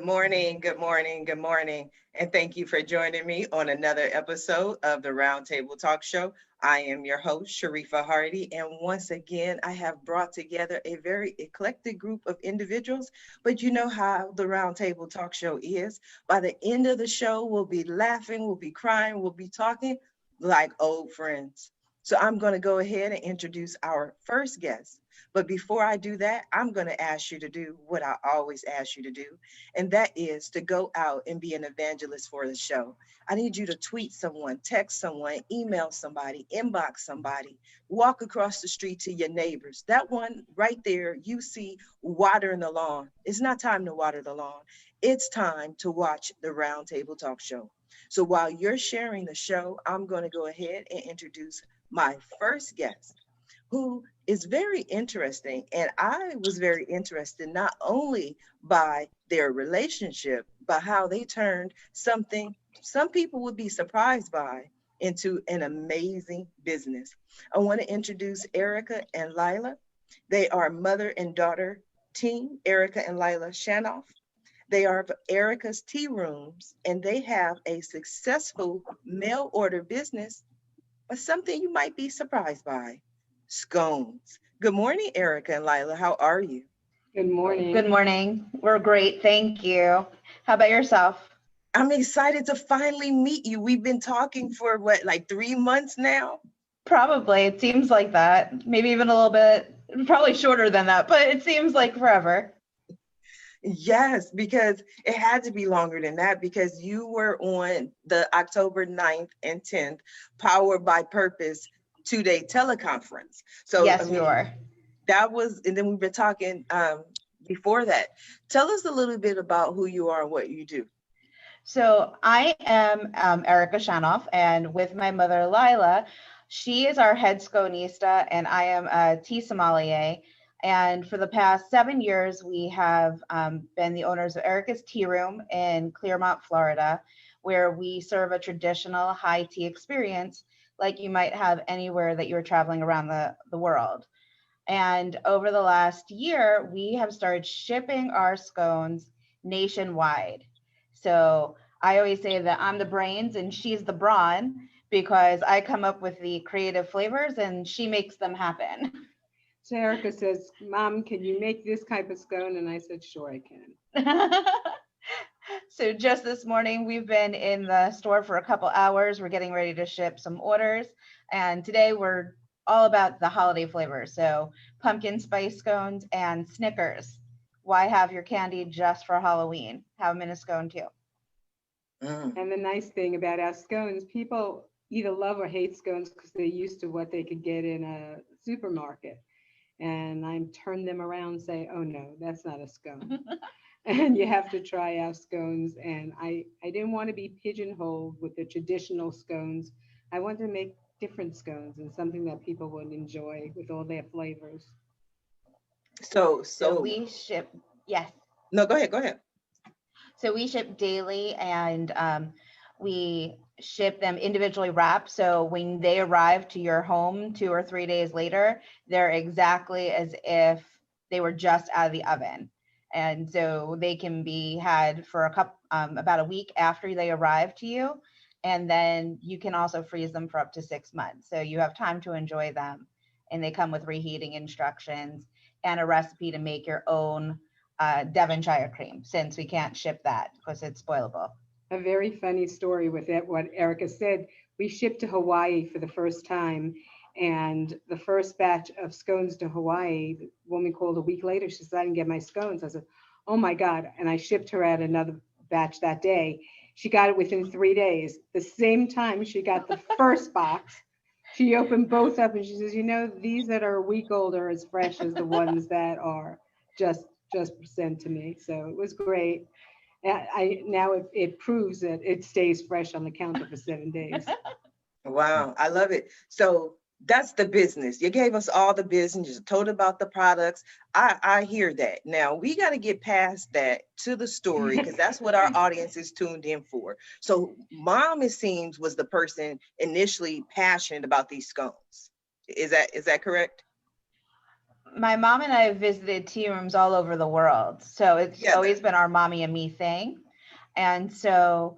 morning, good morning, good morning. And thank you for joining me on another episode of the Roundtable Talk Show. I am your host, Sharifa Hardy. And once again, I have brought together a very eclectic group of individuals. But you know how the Roundtable Talk Show is. By the end of the show, we'll be laughing, we'll be crying, we'll be talking like old friends. So I'm going to go ahead and introduce our first guest. But before I do that, I'm going to ask you to do what I always ask you to do, and that is to go out and be an evangelist for the show. I need you to tweet someone, text someone, email somebody, inbox somebody, walk across the street to your neighbors. That one right there, you see watering the lawn. It's not time to water the lawn. It's time to watch the Roundtable Talk Show. So while you're sharing the show, I'm going to go ahead and introduce my first guest, who is very interesting. And I was very interested not only by their relationship, but how they turned something some people would be surprised by into an amazing business. I want to introduce Erika and Lila. They are mother and daughter team, Erika and Lila Shanoff. They are Erika's Tea Rooms, and they have a successful mail order business, but something you might be surprised by. Scones. Good morning, Erika and Lila. How are you? Good morning. Good morning. We're great. Thank you. How about yourself? I'm excited to finally meet you. We've been talking for what, like 3 months now? Probably. It seems like that. Maybe even a little bit, probably shorter than that, but it seems like forever. Yes, because it had to be longer than that because you were on the October 9th and 10th Powered by Purpose 2-day teleconference. So, Yes, we were. that was, and then we've been talking before that. Tell us a little bit about who you are and what you do. So I am Erika Shanoff, and with my mother, Lila, she is our head sconista, and I am a tea sommelier. And for the past 7 years, we have been the owners of Erika's Tea Room in Clearmont, Florida, where we serve a traditional high tea experience like you might have anywhere that you're traveling around the world. And over the last year, we have started shipping our scones nationwide. So I always say that I'm the brains and she's the brawn because I come up with the creative flavors and she makes them happen. So Erika says, Mom, can you make this type of scone? And I said, sure, I can. So just this morning, we've been in the store for a couple hours. We're getting ready to ship some orders. And today we're all about the holiday flavors. So pumpkin spice scones and Snickers. Why have your candy just for Halloween? Have them in a scone too. And the nice thing about our scones, people either love or hate scones because they're used to what they could get in a supermarket. And I turn them around and say, oh no, that's not a scone. And you have to try our scones. And I didn't want to be pigeonholed with the traditional scones. I wanted to make different scones and something that people would enjoy with all their flavors. So we ship, yes. No, go ahead, go ahead. So we ship daily and we ship them individually wrapped. So when they arrive to your home 2 or 3 days later, they're exactly as if they were just out of the oven. And so they can be had for about a week after they arrive to you. And then you can also freeze them for up to 6 months. So you have time to enjoy them. And they come with reheating instructions and a recipe to make your own Devonshire cream, since we can't ship that because it's spoilable. A very funny story with it, what Erika said. We shipped to Hawaii for the first time, and the first batch of scones to Hawaii, the woman called a week later. She said, I didn't get my scones. I said, oh my God. And I shipped her out another batch that day. She got it within 3 days. The same time she got the first box, she opened both up and she says, you know, these that are a week old are as fresh as the ones that are just sent to me. So it was great. Now it proves that it stays fresh on the counter for 7 days. Wow, I love it. So that's the business. You gave us all the business. You told about the products. I hear that. Now we got to get past that to the story because that's what our audience is tuned in for. So Mom, it seems, was the person initially passionate about these scones. Is that correct? my mom and I have visited tea rooms all over the world. So it's Together. always been our mommy and me thing. And so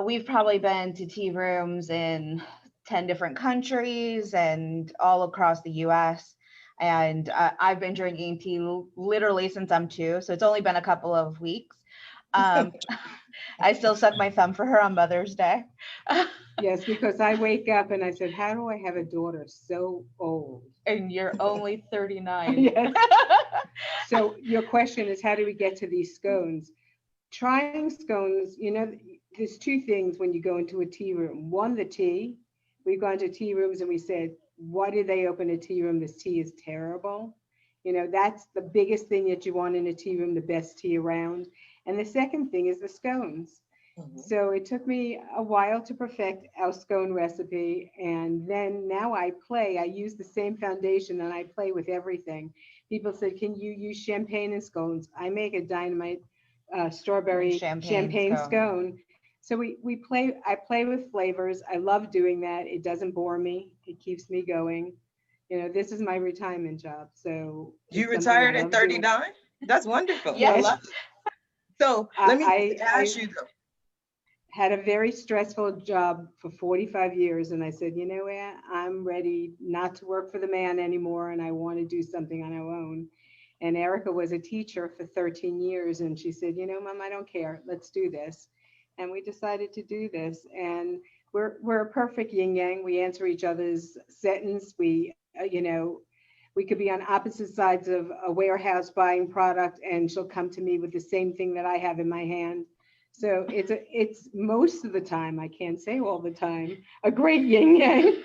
we've probably been to tea rooms in 10 different countries and all across the US. And I've been drinking tea literally since I'm 2. So it's only been a couple of weeks. I still suck my thumb for her on Mother's Day. Yes, because I wake up and I said, how do I have a daughter so old? And you're only 39. Yes. So your question is, how do we get to these scones? Trying scones, you know, there's two things when you go into a tea room. One, the tea. We've gone to tea rooms and we said, why did they open a tea room? This tea is terrible. You know, that's the biggest thing that you want in a tea room, the best tea around. And the second thing is the scones. So it took me a while to perfect our scone recipe. And then now I use the same foundation and I play with everything. People said, can you use champagne and scones? I make a dynamite strawberry champagne scone. So I play with flavors. I love doing that. It doesn't bore me. It keeps me going. You know, this is my retirement job. So you retired at 39? That's wonderful. Yes. I love it. So let me ask you though. Had a very stressful job for 45 years. And I said, you know what, I'm ready not to work for the man anymore. And I want to do something on our own. And Erika was a teacher for 13 years. And she said, you know, Mom, I don't care. Let's do this. And we decided to do this. And we're a perfect yin yang. We answer each other's sentence. We, you know, we could be on opposite sides of a warehouse buying product and she'll come to me with the same thing that I have in my hand. So it's most of the time, I can't say all the time, a great yin yang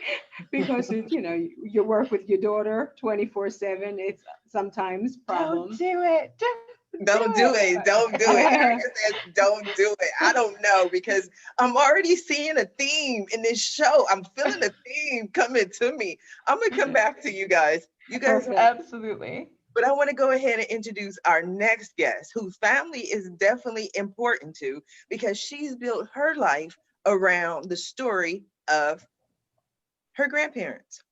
because it's, you know, you work with your daughter 24/7. It's sometimes problems. Don't do it. Don't do it. Don't do it. Erika says, don't do it. I don't know because I'm already seeing a theme in this show. I'm feeling a theme coming to me. I'm going to come back to you guys. You guys, absolutely. But I want to go ahead and introduce our next guest, whose family is definitely important to, because she's built her life around the story of her grandparents.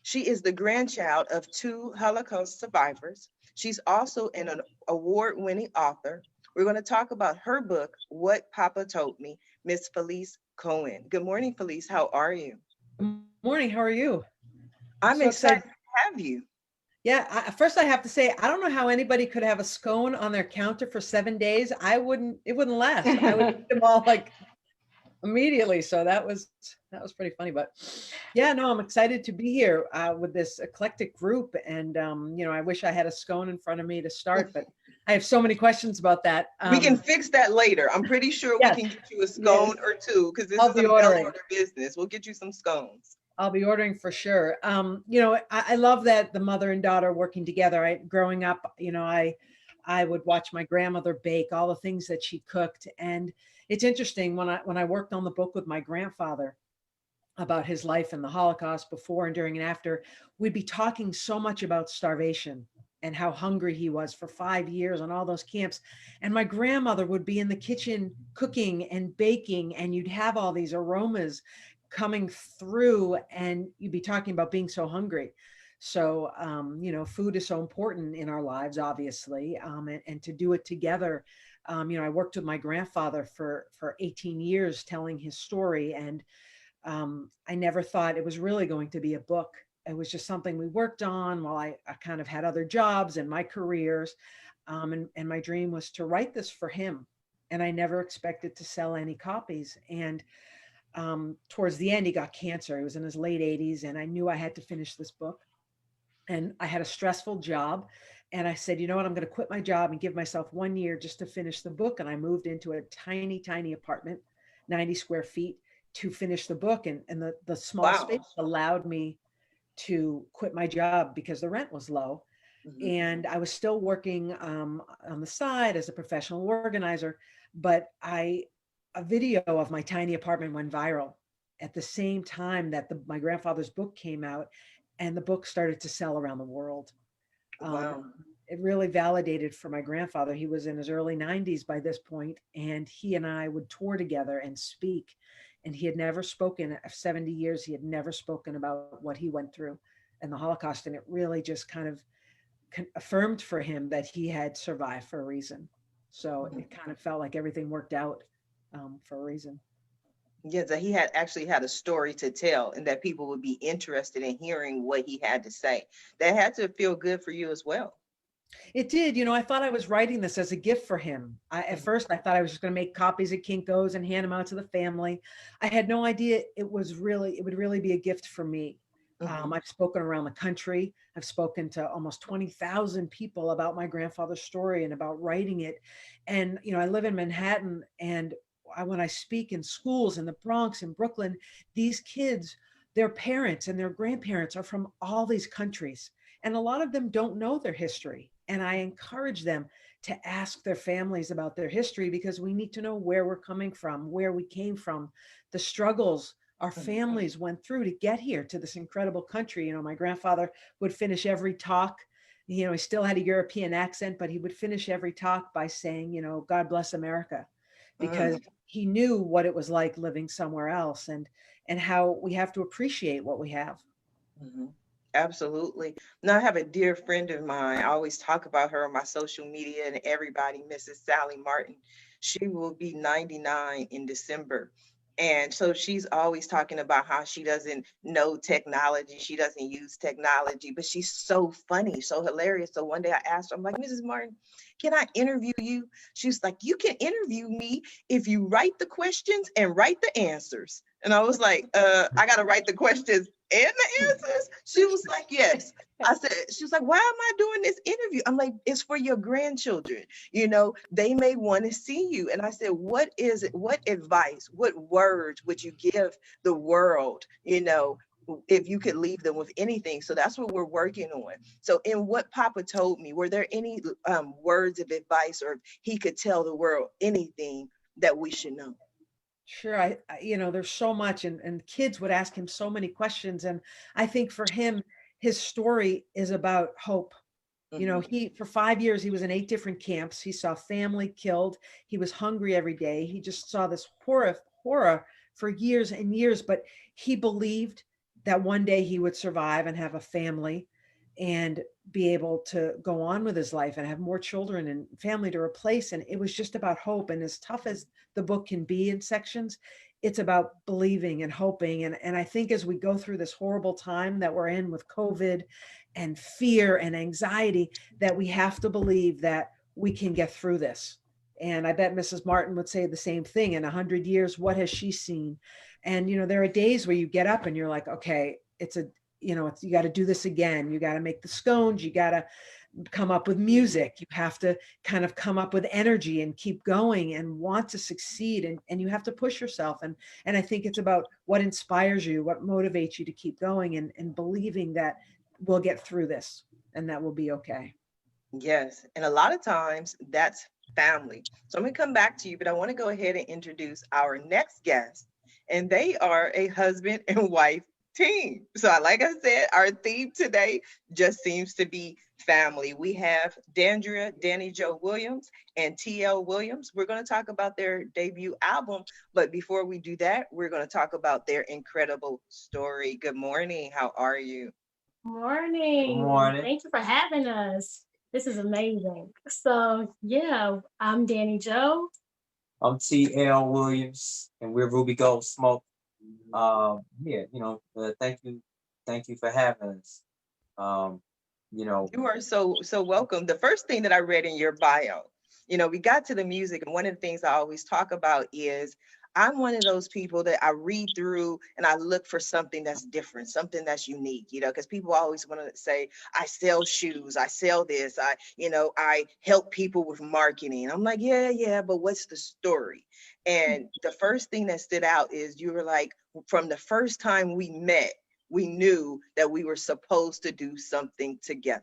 She is the grandchild of 2 Holocaust survivors. She's also an award-winning author. We're going to talk about her book, What Papa Told Me, Miss Felice Cohen. Good morning, Felice. How are you? Good morning. How are you? I'm so excited to have you. Yeah, first I have to say, I don't know how anybody could have a scone on their counter for 7 days. It wouldn't last. I would eat them all like immediately. So that was pretty funny, but yeah, no, I'm excited to be here with this eclectic group. And, you know, I wish I had a scone in front of me to start, but I have so many questions about that. We can fix that later. I'm pretty sure we can get you a scone or two because this is a mail order business. We'll get you some scones. I'll be ordering for sure. You know, I love that the mother and daughter working together. Growing up, you know, I would watch my grandmother bake all the things that she cooked. And it's interesting when I worked on the book with my grandfather about his life in the Holocaust before and during and after, we'd be talking so much about starvation and how hungry he was for 5 years on all those camps. And my grandmother would be in the kitchen cooking and baking, and you'd have all these aromas coming through and you'd be talking about being so hungry. So, you know, food is so important in our lives, obviously, and to do it together. You know, I worked with my grandfather for 18 years telling his story, and I never thought it was really going to be a book. It was just something we worked on while I kind of had other jobs and my careers. And my dream was to write this for him. And I never expected to sell any copies. And towards the end, he got cancer. He was in his late 80s, and I knew I had to finish this book. And I had a stressful job. And I said, you know what, I'm going to quit my job and give myself 1 year just to finish the book. And I moved into a tiny, tiny apartment, 90 square feet, to finish the book. And the small space allowed me to quit my job because the rent was low. Mm-hmm. And I was still working on the side as a professional organizer, but a video of my tiny apartment went viral at the same time that my grandfather's book came out, and the book started to sell around the world. Wow. It really validated for my grandfather. He was in his early 90s by this point, and he and I would tour together and speak. And he had never spoken, 70 years, he had never spoken about what he went through. and the Holocaust. And it really just kind of affirmed for him that he had survived for a reason. So it kind of felt like everything worked out for a reason. Yes, that he had actually had a story to tell and that people would be interested in hearing what he had to say. That had to feel good for you as well. It did. I thought I was writing this as a gift for him. At first, I thought I was just going to make copies of Kinko's and hand them out to the family. I had no idea it would really be a gift for me. I've spoken around the country. I've spoken to almost 20,000 people about my grandfather's story and about writing it. And, I live in Manhattan, and when I speak in schools in the Bronx and Brooklyn, these kids, their parents and their grandparents are from all these countries. And a lot of them don't know their history. And I encourage them to ask their families about their history, because we need to know where we're coming from, where we came from, the struggles our families went through to get here to this incredible country. My grandfather would finish every talk. He still had a European accent, but he would finish every talk by saying, God bless America, because he knew what it was like living somewhere else, and how we have to appreciate what we have. Absolutely. Now, I have a dear friend of mine. I always talk about her on my social media and everybody, Mrs. Sally Martin. She will be 99 in December. And so she's always talking about how she doesn't know technology. She doesn't use technology, but she's so funny, so hilarious. So one day I asked her, I'm like, Mrs. Martin, can I interview you? She's like, you can interview me if you write the questions and write the answers. And I was like, I got to write the questions and the answers? She was like, yes. She was like, why am I doing this interview? I'm like, it's for your grandchildren. They may want to see you. And I said, what is it? What advice, what words would you give the world, if you could leave them with anything? So that's what we're working on. So in what Papa told me, were there any words of advice, or if he could tell the world anything that we should know? Sure. There's so much, and kids would ask him so many questions. And I think for him, his story is about hope. For 5 years, he was in 8 different camps. He saw family killed. He was hungry every day. He just saw this horror for years and years, but he believed that one day he would survive and have a family and be able to go on with his life and have more children and family to replace. And it was just about hope. And as tough as the book can be in sections, it's about believing and hoping. And I think as we go through this horrible time that we're in with COVID and fear and anxiety, that we have to believe that we can get through this. And I bet Mrs. Martin would say the same thing. In 100 years, what has she seen? And, there are days where you get up and you're like, okay, you got to do this again. You got to make the scones. You got to come up with music. You have to kind of come up with energy and keep going and want to succeed. And you have to push yourself. And I think it's about what inspires you, what motivates you to keep going, and believing that we'll get through this and that will be okay. Yes. And a lot of times that's family. So I'm going to come back to you, but I want to go ahead and introduce our next guest. And they are a husband and wife team. So like I said, our theme today just seems to be family. We have Danny Joe Williams and TL Williams. We're going to talk about their debut album. But before we do that, we're going to talk about their incredible story. Good morning. How are you? Morning. Morning. Thank you for having us. This is amazing. So yeah, I'm Danny Joe. I'm TL Williams, and we're Ruby Gold Smoke. Thank you for having us. You are so welcome. The first thing that I read in your bio, we got to the music, and one of the things I always talk about is I'm one of those people that I read through and I look for something that's different, something that's unique, because people always want to say, I sell shoes, I sell this, I help people with marketing. I'm like, yeah, but what's the story? And the first thing that stood out is you were like, from the first time we met, we knew that we were supposed to do something together.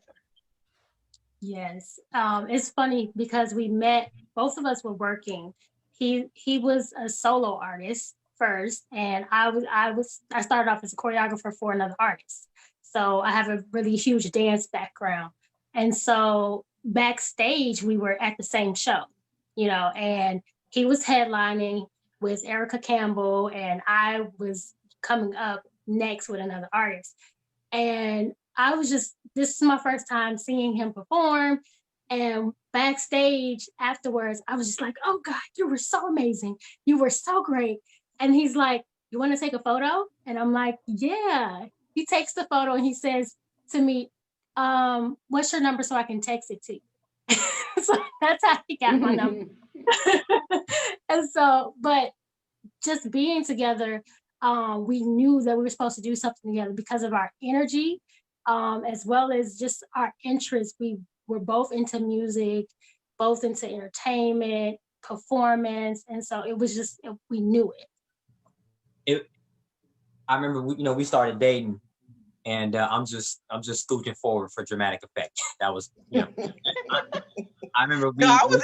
Yes. It's funny because we met, both of us were working. He was a solo artist first, and I started off as a choreographer for another artist. So I have a really huge dance background. And so backstage we were at the same show, and he was headlining with Erika Campbell, and I was coming up next with another artist. And I was just, this is my first time seeing him perform. And backstage afterwards, I was just like, oh God, you were so amazing. You were so great. And he's like, you want to take a photo? And I'm like, yeah. He takes the photo and he says to me, what's your number so I can text it to you? So that's how he got my number. And so, but just being together, we knew that we were supposed to do something together because of our energy, as well as just our interests. We were both into music, both into entertainment, performance. And so it was just, we knew it. I remember we started dating, and I'm just scooting forward for dramatic effect. That was I remember I was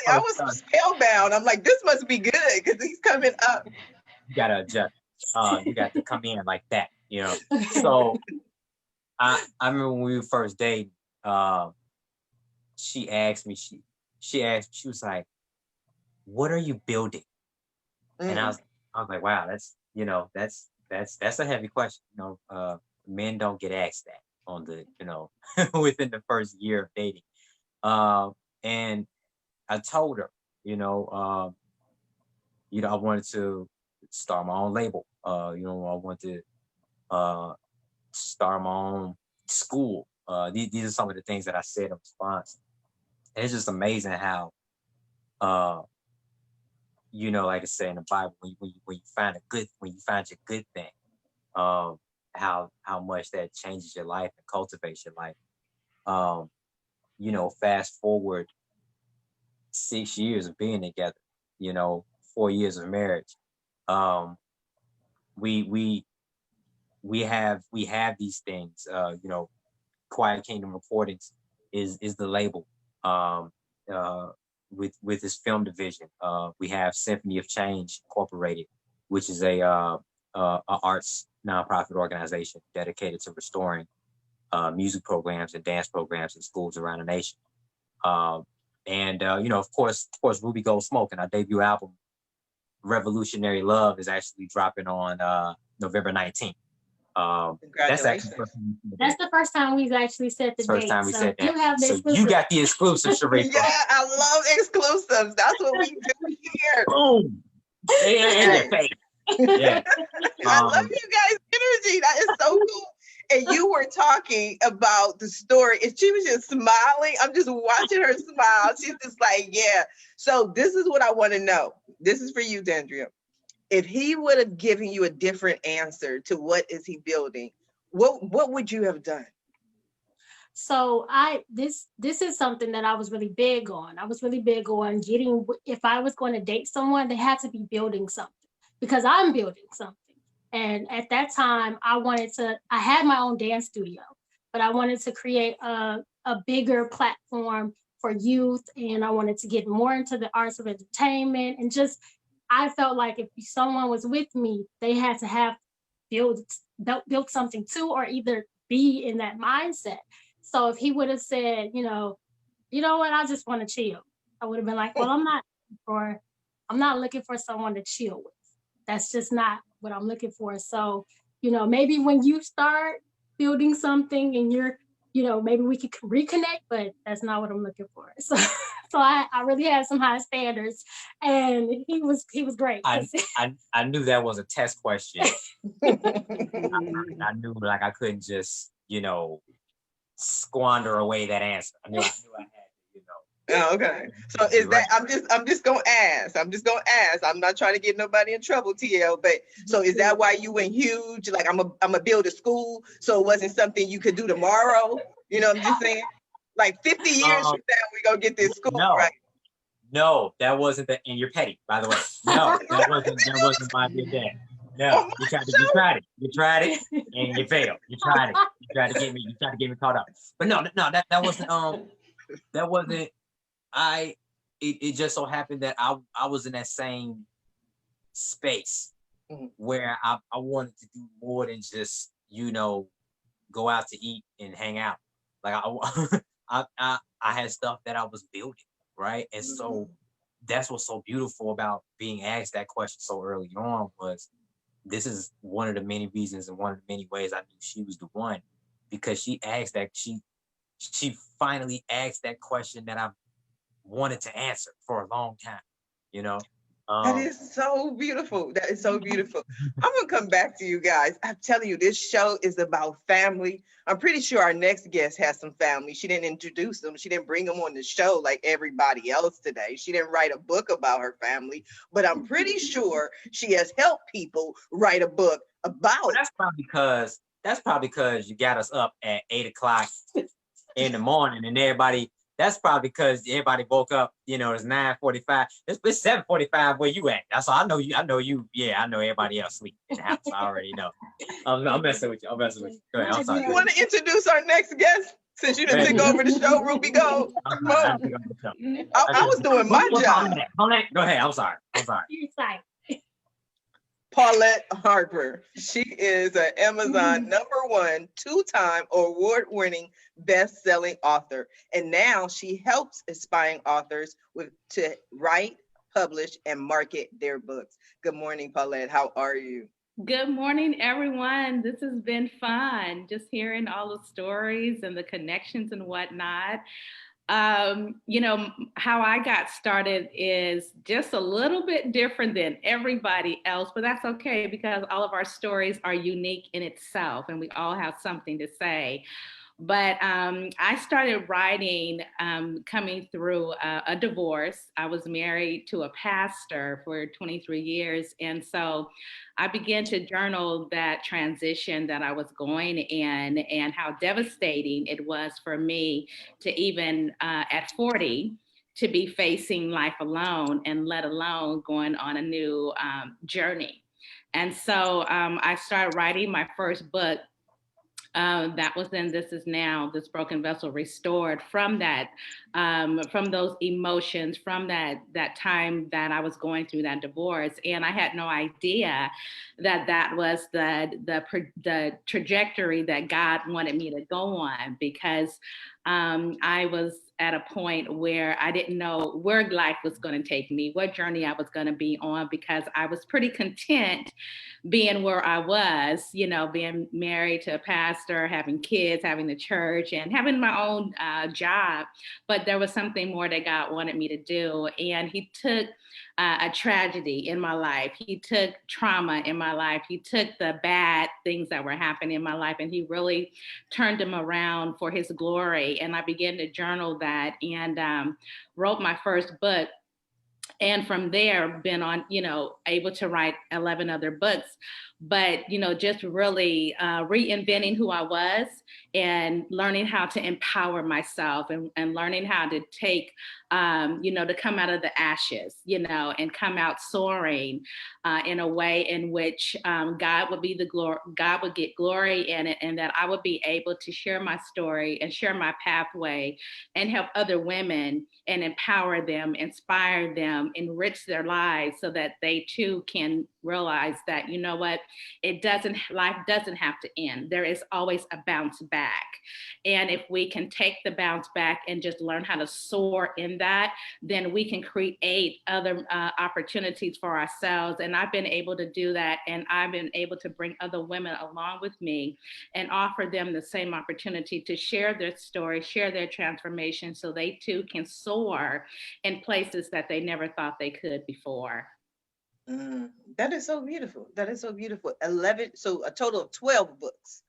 spellbound. I'm like, this must be good because he's coming up. You gotta adjust. You got to come in like that, So I remember when we were first dating, she asked me, she was like, what are you building? And I was like, wow, that's a heavy question. Men don't get asked that on the, within the first year of dating. And I told her, I wanted to start my own label. I wanted to start my own school. These are some of the things that I said in response. And it's just amazing how, like I say in the Bible, when you find your good thing, how much that changes your life and cultivates your life. Fast forward 6 years of being together, 4 years of marriage. We have these things. Quiet Kingdom Recordings is the label. With this film division, we have Symphony of Change Incorporated, which is a arts nonprofit organization dedicated to restoring music programs and dance programs in schools around the nation. Of course, Ruby Gold Smoke, and our debut album, Revolutionary Love, is actually dropping on November 19th. That's the first time we've actually set the date. First time we said that. You have the so you got the exclusive, Sharika. Yeah, I love exclusives. That's what we do here. Boom. In your face. Yeah. I love you guys' energy. That is so cool. And you were talking about the story, and she was just smiling. I'm just watching her smile. She's just like, yeah. So this is what I want to know. This is for you, Dendria. If he would have given you a different answer to what is he building, what would you have done? So this is something that I was really big on. I was really big on getting, if I was going to date someone, they had to be building something, because I'm building something. And at that time, I had my own dance studio, but I wanted to create a bigger platform for youth. And I wanted to get more into the arts of entertainment. And just, I felt like if someone was with me, they had to have built something too, or either be in that mindset. So if he would have said, you know what, I just want to chill, I would have been like, well, I'm not looking for someone to chill with. That's just not what I'm looking for. So, maybe when you start building something and you're, maybe we could reconnect, but that's not what I'm looking for. So I really had some high standards, and he was great. I knew that was a test question. I knew I couldn't just, squander away that answer. I knew I had to, Oh, okay. So is that, I'm just gonna ask. I'm not trying to get nobody in trouble, TL, but so is that why you went huge? Like, I'm a build a school, so it wasn't something you could do tomorrow? I'm just saying, like 50 years from now, we gonna get this school, right? No, that wasn't and you're petty, by the way. No, that wasn't my big dad. No, you tried it, and you failed. You tried to get me caught up. But no, that wasn't, it just so happened that I was in that same space where I wanted to do more than just, go out to eat and hang out. Like I had stuff that I was building, right? And so that's what's so beautiful about being asked that question so early on, was this is one of the many reasons and one of the many ways I knew she was the one, because she asked that she finally asked that question that I've wanted to answer for a long time, you know. That is so beautiful. That is so beautiful. I'm gonna come back to you guys. I'm telling you, this show is about family. I'm pretty sure our next guest has some family. She didn't introduce them. She didn't bring them on the show like everybody else today. She didn't write a book about her family, but I'm pretty sure she has helped people write a book about. Well, that's probably because you got us up at 8 o'clock in the morning, and everybody. That's probably because everybody woke up. You know, it's 9:45. It's 7:45 where you at. That's all I know. I know you. Yeah, I know everybody else sleep in the house. I already know. I'm messing with you. I'm messing with you. Go ahead. I'm sorry. You want to introduce our next guest? Since you didn't take over the show, Ruby, go. I was doing my job. Go ahead. I'm sorry. You're fine. Paulette Harper. She is an Amazon #1 two-time award-winning best-selling author. And now she helps aspiring authors to write, publish, and market their books. Good morning, Paulette. How are you? Good morning, everyone. This has been fun, just hearing all the stories and the connections and whatnot. You know, how I got started is just a little bit different than everybody else, but that's okay because all of our stories are unique in itself and we all have something to say. But I started writing coming through a divorce. I was married to a pastor for 23 years. And so I began to journal that transition that I was going in and how devastating it was for me to even at 40 to be facing life alone and let alone going on a new journey. And so I started writing my first book. That was then This Is Now, This Broken Vessel Restored, from that, from those emotions, from that time that I was going through that divorce. And I had no idea that that was the trajectory that God wanted me to go on, because I was at a point where I didn't know where life was going to take me, what journey I was going to be on, because I was pretty content being where I was, you know, being married to a pastor, having kids, having the church, and having my own job. But there was something more that God wanted me to do. And he took a tragedy in my life. He took trauma in my life. He took the bad things that were happening in my life, and he really turned them around for his glory. And I began to journal that and wrote my first book. And from there, been on, you know, able to write 11 other books, but, you know, just really reinventing who I was and learning how to empower myself and learning how to take, you know, to come out of the ashes, you know, and come out soaring in a way in which God would be the glory, God would get glory in it, and that I would be able to share my story and share my pathway and help other women and empower them, inspire them, enrich their lives so that they too can realize that, you know what, life doesn't have to end. There is always a bounce back. And if we can take the bounce back and just learn how to soar in that, then we can create other opportunities for ourselves. And I've been able to do that. And I've been able to bring other women along with me and offer them the same opportunity to share their story, share their transformation, so they too can soar in places that they never thought they could before. That is so beautiful. That is so beautiful. 11, so a total of 12 books.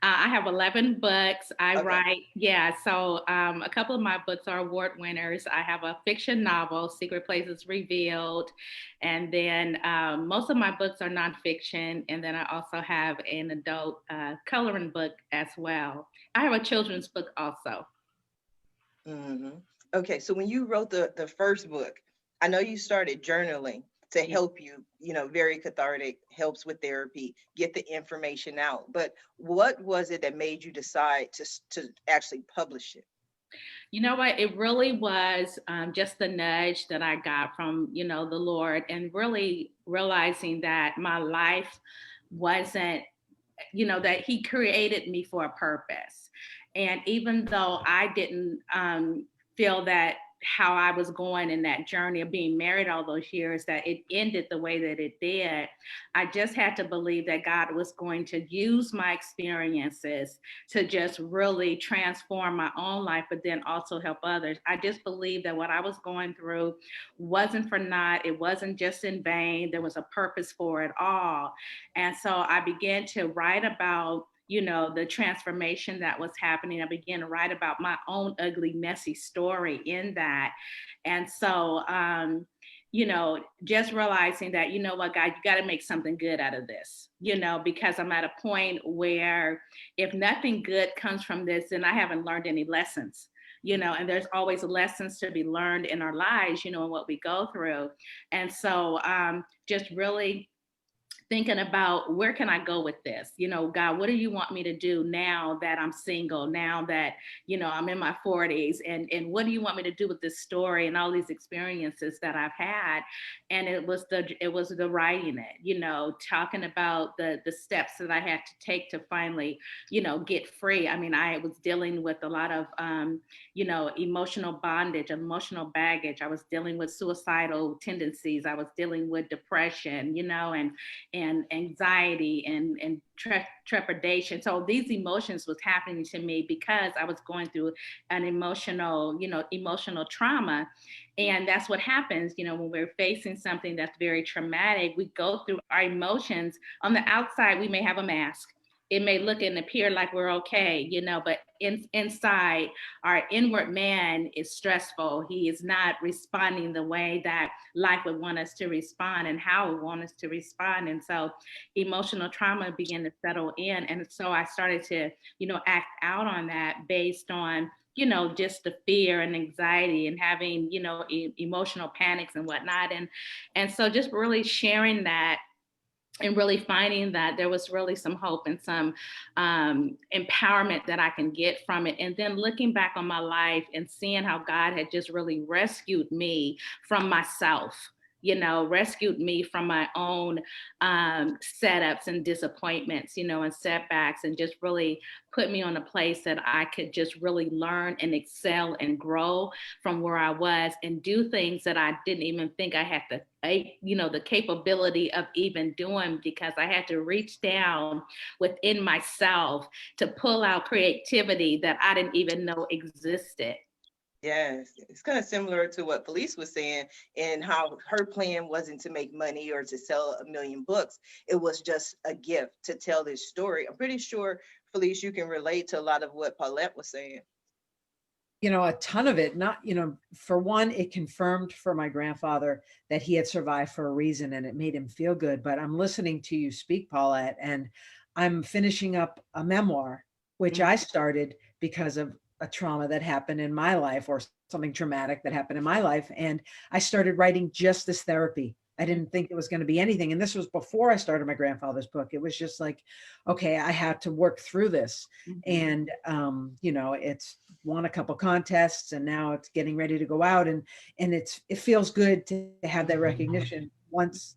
I have 11 books. I Okay. write, yeah. So a couple of my books are award winners. I have a fiction novel, Secret Places Revealed. And then most of my books are nonfiction. And then I also have an adult coloring book as well. I have a children's book also. Okay, so when you wrote the first book, I know you started journaling to help you, you know, very cathartic, helps with therapy, get the information out. But what was it that made you decide to actually publish it? You know what? It really was just the nudge that I got from, you know, the Lord, and really realizing that my life wasn't, you know, that he created me for a purpose. And even though I didn't feel that how I was going in that journey of being married all those years, that it ended the way that it did. I just had to believe that God was going to use my experiences to just really transform my own life, but then also help others. I just believed that what I was going through wasn't for naught. It wasn't just in vain. There was a purpose for it all. And so I began to write about, the transformation that was happening. I began to write about my own ugly, messy story in that. And so, just realizing that, what, God, you got to make something good out of this, because I'm at a point where if nothing good comes from this, then I haven't learned any lessons. And there's always lessons to be learned in our lives, and what we go through. And so just really thinking about, where can I go with this? God, what do you want me to do now that I'm single, now that, I'm in my 40s, and what do you want me to do with this story and all these experiences that I've had? And it was the writing it, talking about the steps that I had to take to finally, get free. I mean, I was dealing with a lot of, emotional bondage, emotional baggage. I was dealing with suicidal tendencies. I was dealing with depression, and anxiety and trepidation. So these emotions was happening to me because I was going through an emotional trauma. And that's what happens, when we're facing something that's very traumatic, we go through our emotions. On the outside, we may have a mask. It may look and appear like we're okay, but inside, our inward man is stressful. He is not responding the way that life would want us to respond and how it would want us to respond. And so emotional trauma began to settle in. And so I started to, act out on that based on, just the fear and anxiety and having, emotional panics and whatnot. And so just really sharing that, and really finding that there was really some hope and some empowerment that I can get from it. And then looking back on my life and seeing how God had just really rescued me from myself, rescued me from my own setups and disappointments, and setbacks, and just really put me on a place that I could just really learn and excel and grow from where I was and do things that I didn't even think I had the capability of even doing, because I had to reach down within myself to pull out creativity that I didn't even know existed. Yes, it's kind of similar to what Felice was saying, and how her plan wasn't to make money or to sell 1 million books. It was just a gift to tell this story. I'm pretty sure, Felice, you can relate to a lot of what Paulette was saying. A ton of it. Not, for one, it confirmed for my grandfather that he had survived for a reason, and it made him feel good. But I'm listening to you speak, Paulette, and I'm finishing up a memoir, which I started because of a trauma that happened in my life, or something traumatic that happened in my life. And I started writing just this therapy. I didn't think it was going to be anything. And this was before I started my grandfather's book. It was just like, okay, I had to work through this. And, it's won a couple contests, and now it's getting ready to go out. And it feels good to have that recognition once,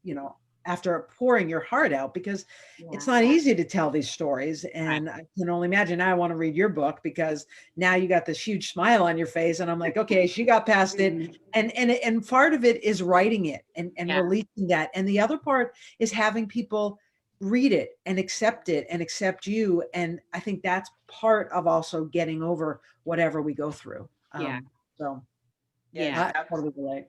after pouring your heart out, because it's not easy to tell these stories. And I can only imagine, now I want to read your book, because now you got this huge smile on your face, and I'm like, okay, she got past it. And part of it is writing it and releasing that. And the other part is having people read it and accept you. And I think that's part of also getting over whatever we go through. I totally relate.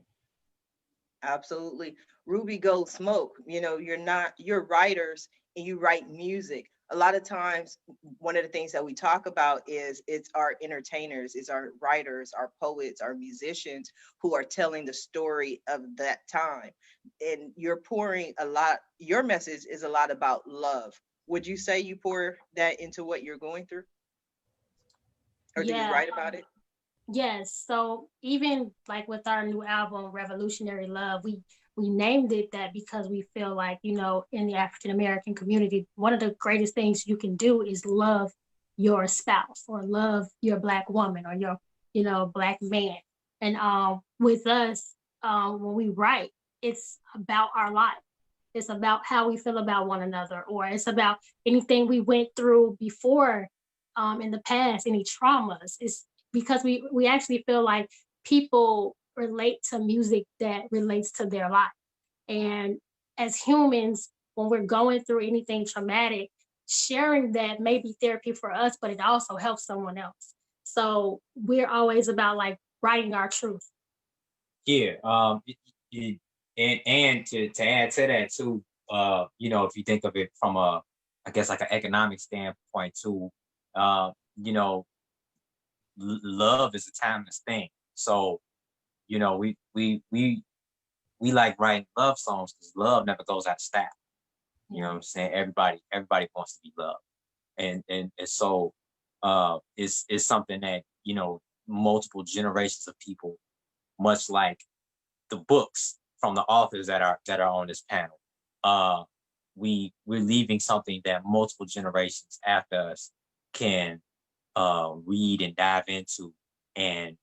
Absolutely. Ruby Gold Smoke, you're writers and you write music. A lot of times, one of the things that we talk about is it's our entertainers, it's our writers, our poets, our musicians who are telling the story of that time. And you're pouring a lot, your message is a lot about love. Would you say you pour that into what you're going through? Or do you write about it? Yes. So even like with our new album, Revolutionary Love, we named it that because we feel like, in the African American community, one of the greatest things you can do is love your spouse, or love your Black woman, or your Black man. And with us, when we write, it's about our life. It's about how we feel about one another, or it's about anything we went through before in the past, any traumas. It's because we actually feel like people relate to music that relates to their life. And as humans, when we're going through anything traumatic, sharing that may be therapy for us, but it also helps someone else. So we're always about like writing our truth. Yeah. And to add to that too, you know, if you think of it from a, I guess like an economic standpoint too, you know, love is a timeless thing. So, you know, we like writing love songs because love never goes out of style. You know what I'm saying? Everybody wants to be loved. And so it's something that, you know, multiple generations of people, much like the books from the authors that are on this panel, we're leaving something that multiple generations after us can read and dive into and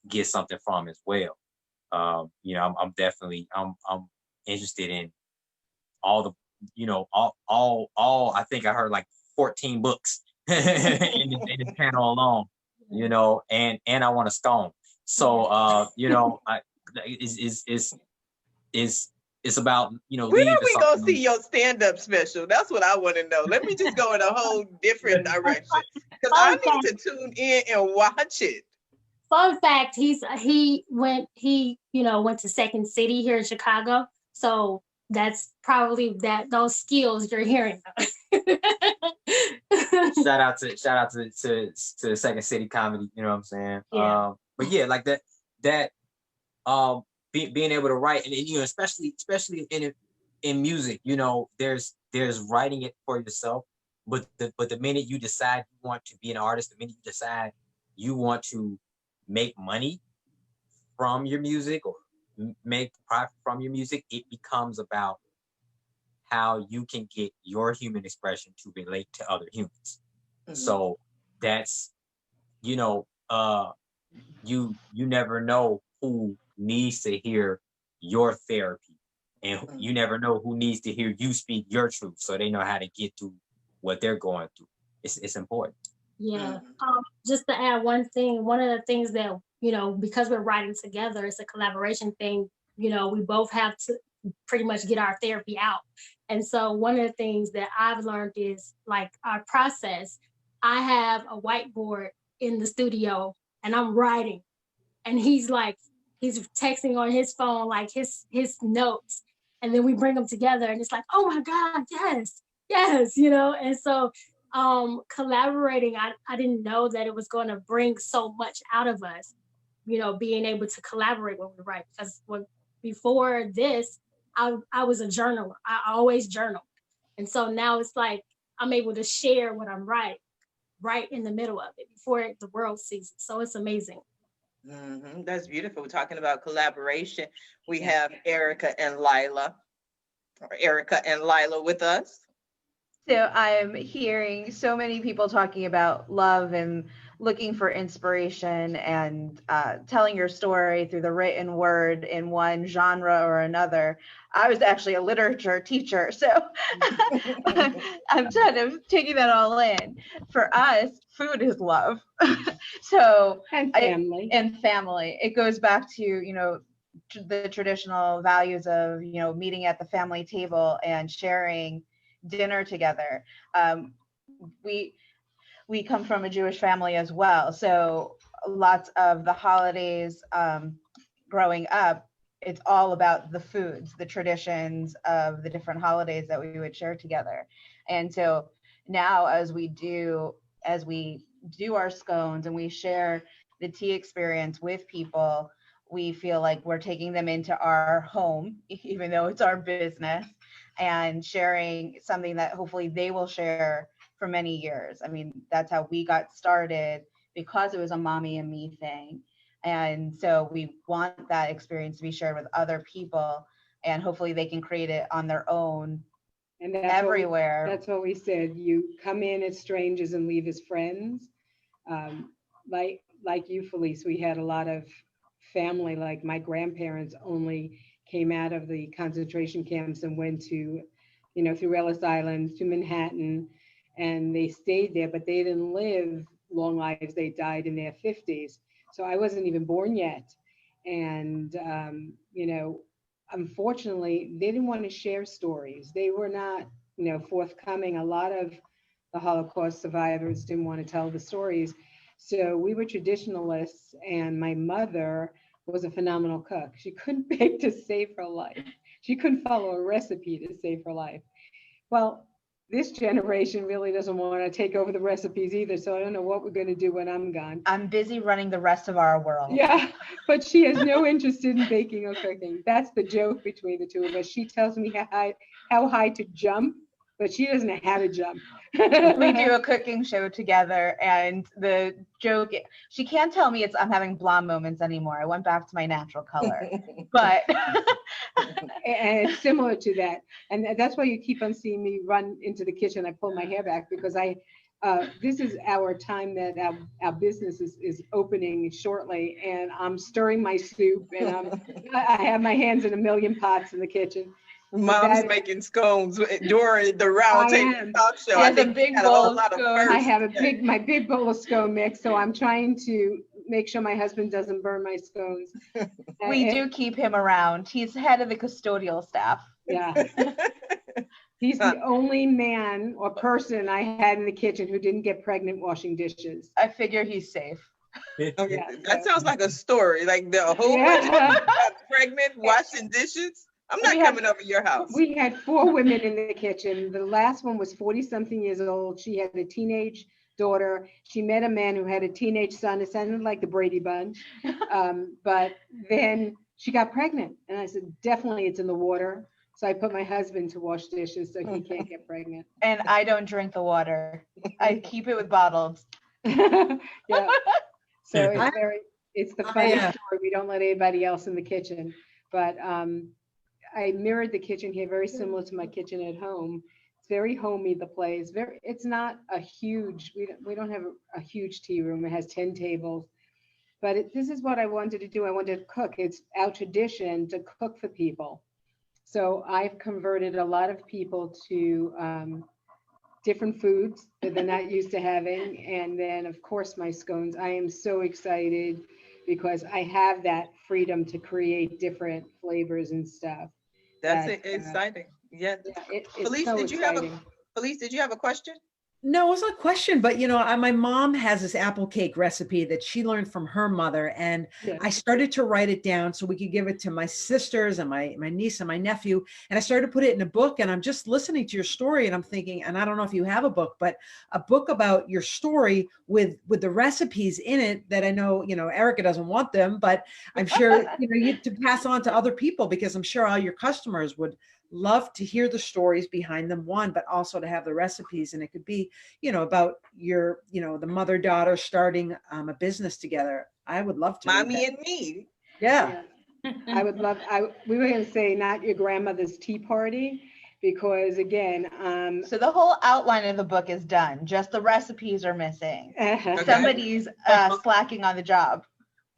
get something from as well. You know, I'm definitely I'm interested in all the, you know, all I think I heard like 14 books in this panel alone, you know, and I want a scone. So you know, it's about, you know, When leaving are we gonna something. see your stand-up special? That's what I want to know. Let me just go in a whole different direction because I need to tune in and watch it. Fun fact, he went to Second City here in Chicago. So that's probably those skills you're hearing. Shout out to Second City Comedy, you know what I'm saying? Yeah. But yeah, like that being able to write, and you know, especially in music, you know, there's writing it for yourself, but the minute you decide you want to be an artist, the minute you decide you want to make money from your music or make profit from your music, it becomes about how you can get your human expression to relate to other humans. Mm-hmm. So that's, you know, you never know who needs to hear your therapy, and you never know who needs to hear you speak your truth, so they know how to get through what they're going through. It's important. Yeah. Just to add one thing, one of the things that, you know, because we're writing together, it's a collaboration thing. You know, we both have to pretty much get our therapy out. And so one of the things that I've learned is like our process. I have a whiteboard in the studio and I'm writing, and he's texting on his phone, like his notes. And then we bring them together and it's like, oh my God, yes, you know? And so collaborating, I didn't know that it was going to bring so much out of us, you know, being able to collaborate when we write. Because before this, I was a journaler. I always journal. And so now it's like I'm able to share what I'm writing right in the middle of it before the world sees it. So it's amazing. Mm-hmm. That's beautiful. We're talking about collaboration. We have Erika and Lila with us. So I'm hearing so many people talking about love and looking for inspiration and telling your story through the written word in one genre or another. I was actually a literature teacher, so I'm kind of taking that all in. For us, food is love. So and family. It goes back to, you know, the traditional values of, you know, meeting at the family table and sharing dinner together. We come from a Jewish family as well, so lots of the holidays growing up, it's all about the foods, the traditions of the different holidays that we would share together. And so now as we do our scones and we share the tea experience with people, we feel like we're taking them into our home, even though it's our business, and sharing something that hopefully they will share for many years. I mean, that's how we got started, because it was a mommy and me thing. And so we want that experience to be shared with other people, and hopefully they can create it on their own and everywhere. That's what we said. You come in as strangers and leave as friends. Like you, Felice, we had a lot of family. Like my grandparents only came out of the concentration camps and went to, you know, through Ellis Island to Manhattan, and they stayed there, but they didn't live long lives. They died in their 50s. So I wasn't even born yet. And, you know, unfortunately, they didn't want to share stories. They were not, you know, forthcoming. A lot of the Holocaust survivors didn't want to tell the stories. So we were traditionalists, and my mother was a phenomenal cook. She couldn't bake to save her life. She couldn't follow a recipe to save her life. Well, this generation really doesn't want to take over the recipes either. So I don't know what we're going to do when I'm gone. I'm busy running the rest of our world. Yeah, but she has no interest in baking or cooking. That's the joke between the two of us. She tells me how high to jump, but she doesn't know how to jump. We do a cooking show together, and the joke, she can't tell me I'm having blonde moments anymore. I went back to my natural color, but And it's similar to that. And that's why you keep on seeing me run into the kitchen. I pull my hair back because this is our time that our business is opening shortly, and I'm stirring my soup, and I have my hands in a million pots in the kitchen. Mom's making scones during the round table talk show. I think a big bowl of scones. I have my big bowl of scone mix, so I'm trying to make sure my husband doesn't burn my scones. We do keep him around. He's head of the custodial staff. Yeah. He's the only man or person I had in the kitchen who didn't get pregnant washing dishes. I figure he's safe. Okay, that sounds like a story. Like the whole bunch got pregnant washing dishes. I'm not coming over your house. We had 4 women in the kitchen. The last one was 40-something years old. She had a teenage daughter. She met a man who had a teenage son. It sounded like the Brady Bunch. But then she got pregnant. And I said, definitely it's in the water. So I put my husband to wash dishes so he can't get pregnant. And I don't drink the water. I keep it with bottles. Yeah. So it's the funny story. We don't let anybody else in the kitchen. But I mirrored the kitchen here, very similar to my kitchen at home. It's very homey, the place. It's not a huge, we don't have a huge tea room. It has 10 tables. But this is what I wanted to do. I wanted to cook. It's our tradition to cook for people. So I've converted a lot of people to different foods that they're not used to having. And then, of course, my scones. I am so excited because I have that freedom to create different flavors and stuff. That's exciting. Yeah. Felice, so did you have a question? No, it wasn't a question, but you know, my mom has this apple cake recipe that she learned from her mother, and I started to write it down so we could give it to my sisters and my niece and my nephew. And I started to put it in a book, and I'm just listening to your story, and I'm thinking, and I don't know if you have a book, but a book about your story with the recipes in it that I know, you know, Erika doesn't want them, but I'm sure, you know, you to pass on to other people, because I'm sure all your customers would love to hear the stories behind them, one, but also to have the recipes. And it could be, you know, about your, you know, the mother-daughter starting a business together. I would love to. Mommy and me. Yeah. I would love, we were going to say not your grandmother's tea party, because again, so the whole outline of the book is done. Just the recipes are missing. Okay. Somebody's slacking on the job.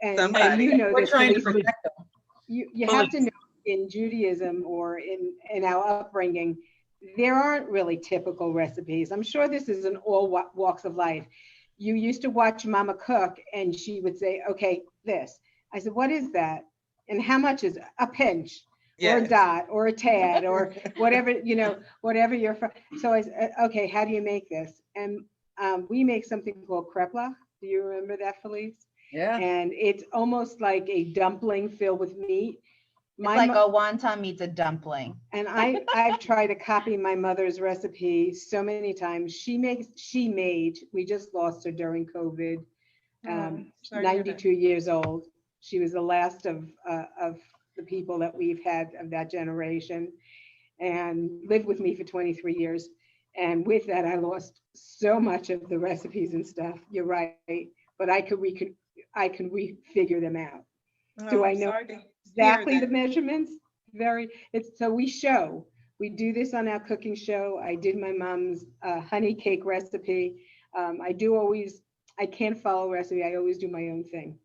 And you know, we're trying to protect them. You have to know, in Judaism or in our upbringing, there aren't really typical recipes. I'm sure this is in all walks of life. You used to watch Mama cook, and she would say, okay, this. I said, what is that? And how much is a pinch? Or a dot or a tad or whatever, you know, whatever you're from. So I said, okay, how do you make this? And we make something called kreplach. Do you remember that, Felice? Yeah. And it's almost like a dumpling filled with meat. It's like a wonton meets a dumpling. And I've tried to copy my mother's recipe so many times. She made, we just lost her during COVID, 92 years old. She was the last of the people that we've had of that generation, and lived with me for 23 years. And with that, I lost so much of the recipes and stuff. You're right, but I can refigure them out. Do I know exactly the measurements? So we do this on our cooking show. I did my mom's honey cake recipe. I can't follow a recipe. I always do my own thing.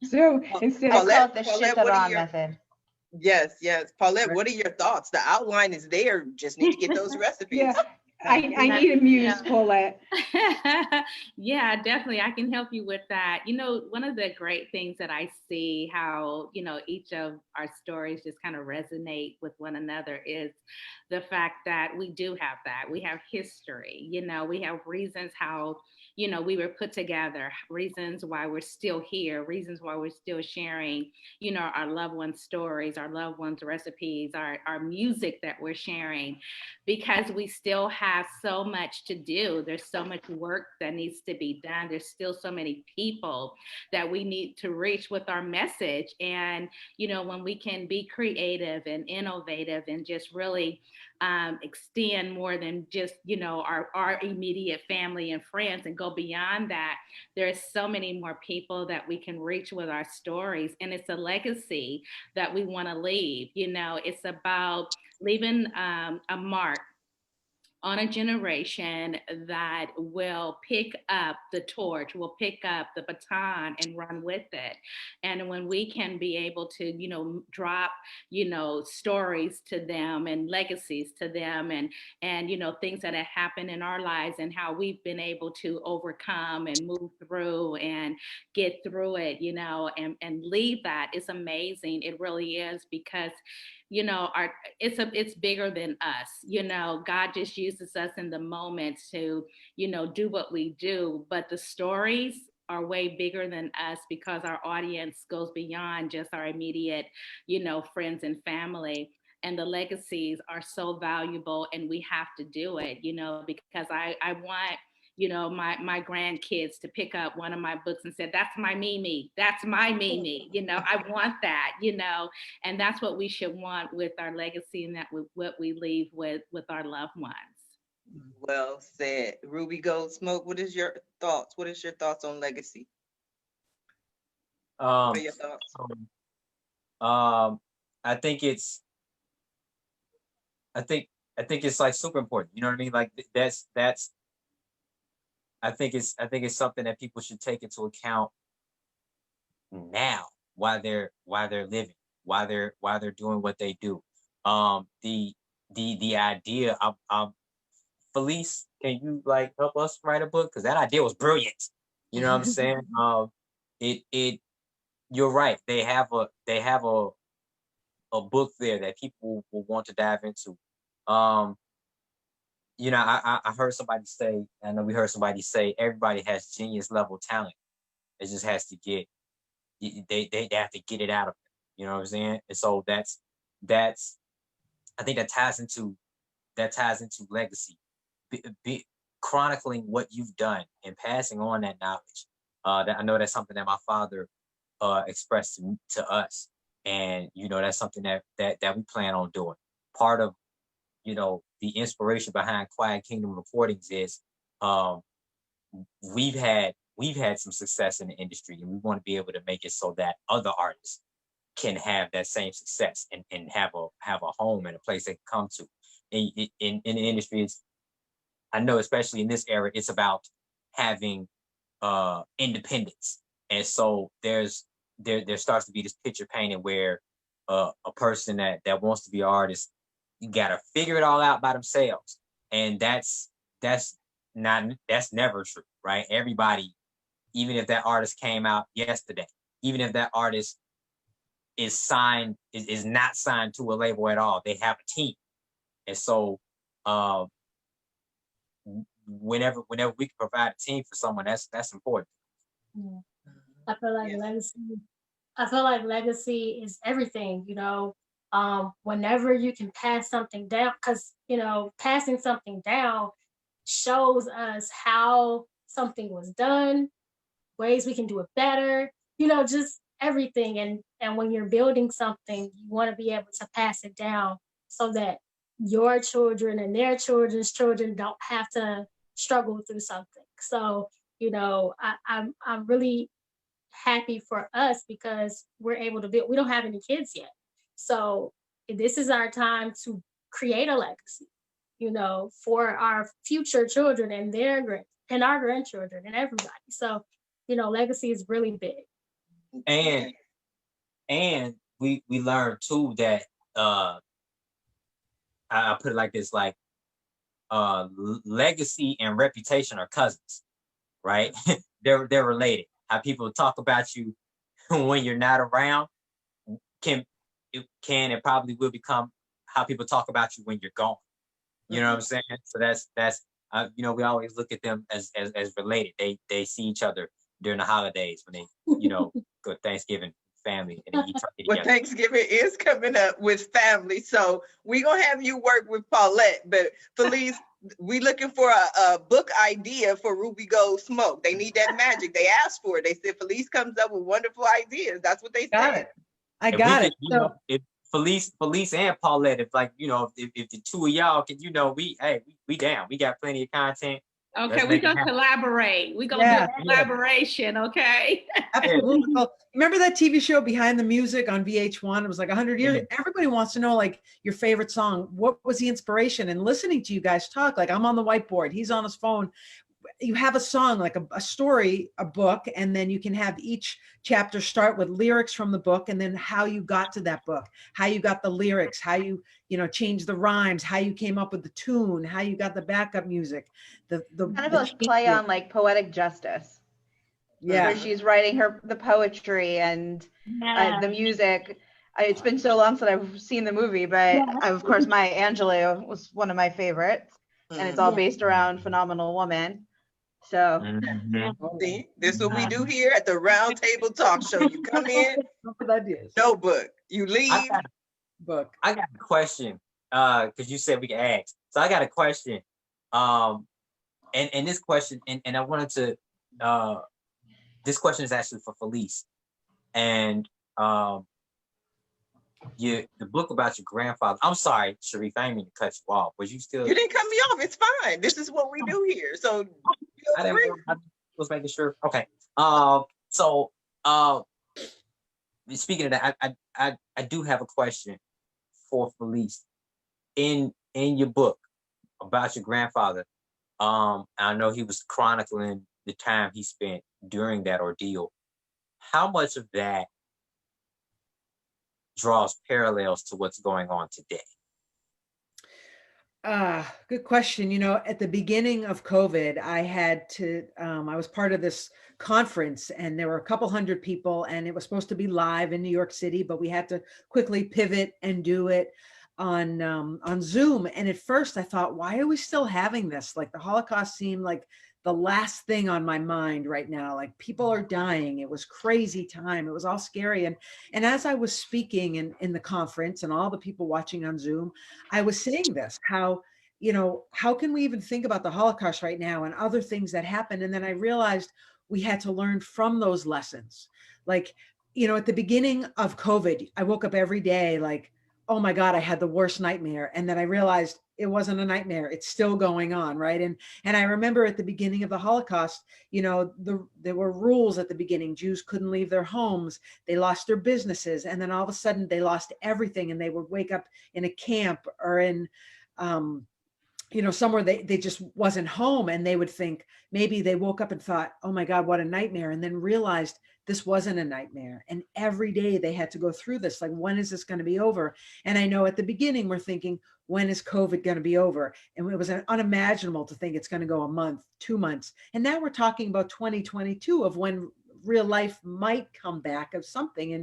So instead of the shit that on method. Yes. Paulette, what are your thoughts? The outline is there. Just need to get those recipes. Yeah. I need a muse, Paulette. Yeah, definitely. I can help you with that. You know, one of the great things that I see how, you know, each of our stories just kind of resonate with one another is the fact that we do have that. We have history, you know, we have reasons how, you know, we were put together, reasons why we're still here, reasons why we're still sharing, you know, our loved ones' stories, our loved ones' recipes, our music that we're sharing, because we still have so much to do. There's so much work that needs to be done. There's still so many people that we need to reach with our message. And, you know, when we can be creative and innovative and just really extend more than just, you know, our immediate family and friends and go beyond that, there's so many more people that we can reach with our stories. And it's a legacy that we want to leave. You know, it's about leaving a mark on a generation that will pick up the torch, will pick up the baton and run with it. And when we can be able to, you know, drop, you know, stories to them and legacies to them and, you know, things that have happened in our lives and how we've been able to overcome and move through and get through it, you know, and leave that, it's amazing. It really is, because you know, it's bigger than us. You know, God just uses us in the moment to, you know, do what we do. But the stories are way bigger than us, because our audience goes beyond just our immediate, you know, friends and family. And the legacies are so valuable, and we have to do it, you know, because I want, you know, my grandkids to pick up one of my books and say, that's my Mimi, that's my Mimi, you know, I want that, you know, and that's what we should want with our legacy, and that what we leave with our loved ones. Well said. Ruby Goldsmoke, what is your thoughts? What is your thoughts on legacy? What are your thoughts? I think it's, I think, I think it's like super important. You know what I mean? Like that's, I think it's something that people should take into account now, while they're living, while they're doing what they do. The idea of Felice, can you like help us write a book? Because that idea was brilliant. You know what I'm saying? It you're right. They have a book there that people will want to dive into. Um, you know, I heard somebody say, I know we heard somebody say, everybody has genius level talent. It just has to get, they have to get it out of them. You know what I'm saying? And so that's I think that ties into legacy, chronicling what you've done and passing on that knowledge. That I know that's something that my father expressed to us, and you know that's something that we plan on doing. Part of, you know, the inspiration behind Quiet Kingdom Recordings is um, we've had some success in the industry, and we want to be able to make it so that other artists can have that same success and have a home and a place they can come to. In the industry, it's, I know, especially in this era, it's about having independence. And so there starts to be this picture painted where a person that wants to be an artist, you gotta figure it all out by themselves. And that's never true, right? Everybody, even if that artist came out yesterday, even if that artist is not signed to a label at all, they have a team. And so uh, whenever we can provide a team for someone, that's important. Yeah. I feel like Yes. legacy. I feel like legacy is everything. You know, whenever you can pass something down, because you know, passing something down shows us how something was done, ways we can do it better. You know, just everything. And when you're building something, you want to be able to pass it down so that your children and their children's children don't have to struggle through something. So you know, I'm really happy for us because we're able to build. We don't have any kids yet, so this is our time to create a legacy, you know, for our future children and and our grandchildren and everybody. So, you know, legacy is really big. And we learned too that I put it like this, like legacy and reputation are cousins, right? They're related. How people talk about you when you're not around can it probably will become how people talk about you when you're gone. You know what I'm saying? So that's you know, we always look at them as related. They see each other during the holidays when they, you know, go Thanksgiving family and they eat turkey Well, together. Thanksgiving is coming up with family, so we're gonna have you work with Paulette. But Felice, we looking for a book idea for Ruby Gold Smoke. They need that magic. They asked for it. They said Felice comes up with wonderful ideas. That's what they Got said. it. I got it. You know, if Felice and Paulette, if like, you know, if the two of y'all can, you know, we down. We got plenty of content. Okay, we're gonna collaborate. We're gonna do a collaboration, okay? Absolutely. Well, remember that TV show Behind the Music on VH1? It was like 100 years. Everybody wants to know like your favorite song. What was the inspiration? And listening to you guys talk, like I'm on the whiteboard, he's on his phone. You have a song, like a story, a book, and then you can have each chapter start with lyrics from the book and then how you got to that book, how you got the lyrics, how you know, changed the rhymes, how you came up with the tune, how you got the backup music. The kind of a play on like poetic justice. Yeah. Where she's writing the poetry and the music. It's been so long since I've seen the movie, but of course Maya Angelou was one of my favorites. And it's all based around Phenomenal Woman. So see, this is what we do here at the Round Table Talk Show. You come in, no book. You leave, book. I got a question, because you said we can ask. So I got a question. And this question, and I wanted to this question is actually for Felice. And the book about your grandfather. I'm sorry, Sharif, I didn't mean to cut you off. Was you still? You didn't cut me off. It's fine. This is what we do here. So I was making sure. Okay. So speaking of that, I do have a question for Felice. In your book about your grandfather, I know he was chronicling the time he spent during that ordeal. How much of that draws parallels to what's going on today? Good question. You know, at the beginning of COVID, I was part of this conference and there were a couple hundred people and it was supposed to be live in New York City, but we had to quickly pivot and do it on Zoom. And at first I thought, why are we still having this? Like the Holocaust seemed like the last thing on my mind right now. Like people are dying. It was crazy time. It was all scary. And as I was speaking in the conference and all the people watching on Zoom, I was saying this, how, you know, how can we even think about the Holocaust right now and other things that happened? And then I realized we had to learn from those lessons. Like, you know, at the beginning of COVID, I woke up every day like, oh my God, I had the worst nightmare. And then I realized it wasn't a nightmare. It's still going on, right? And I remember at the beginning of the Holocaust, you know, there were rules at the beginning. Jews couldn't leave their homes. They lost their businesses. And then all of a sudden they lost everything and they would wake up in a camp or in, you know, somewhere they just wasn't home. And they would think, maybe they woke up and thought, oh my God, what a nightmare. And then realized this wasn't a nightmare. And every day they had to go through this, like, when is this going to be over? And I know at the beginning, we're thinking, when is COVID going to be over? And it was unimaginable to think it's going to go a month, 2 months. And now we're talking about 2022 of when real life might come back of something.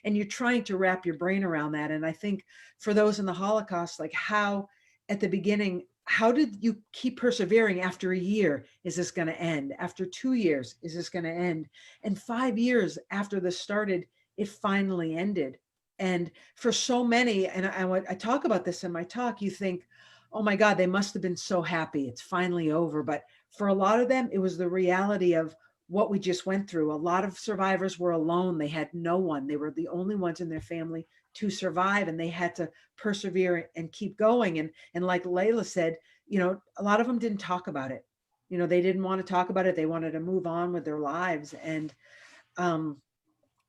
And you're trying to wrap your brain around that. And I think for those in the Holocaust, like how at the beginning, how did you keep persevering after a year? Is this going to end? After 2 years, is this going to end? And 5 years after this started, it finally ended. And for so many, and I talk about this in my talk, you think, oh my God, they must have been so happy. It's finally over. But for a lot of them, it was the reality of what we just went through. A lot of survivors were alone. They had no one. They were the only ones in their family to survive, and they had to persevere and keep going. And like Leila said, you know, a lot of them didn't talk about it. You know, they didn't want to talk about it. They wanted to move on with their lives. And,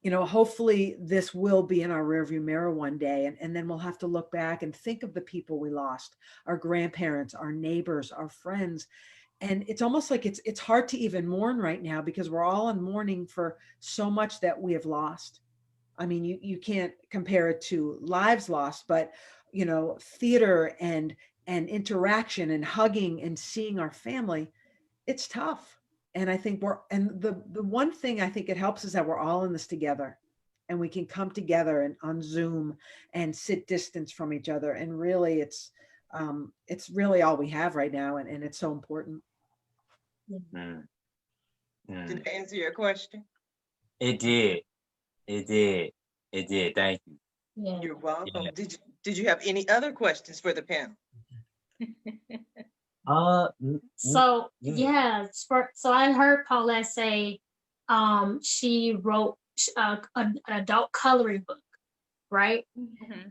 you know, hopefully this will be in our rearview mirror one day. And then we'll have to look back and think of the people we lost, our grandparents, our neighbors, our friends. And it's almost like it's hard to even mourn right now because we're all in mourning for so much that we have lost. I mean, you can't compare it to lives lost, but, you know, theater and and interaction and hugging and seeing our family, it's tough. And I think the one thing I think it helps is that we're all in this together, and we can come together and on Zoom and sit distance from each other. And really it's really all we have right now. And it's so important. Mm, Did mm. I answer your question? It did. It did. It did. Thank you. Yeah. You're welcome. Yeah. Did you have any other questions for the panel? So yeah. so I heard Paulette say she wrote an adult coloring book, right? Mhm.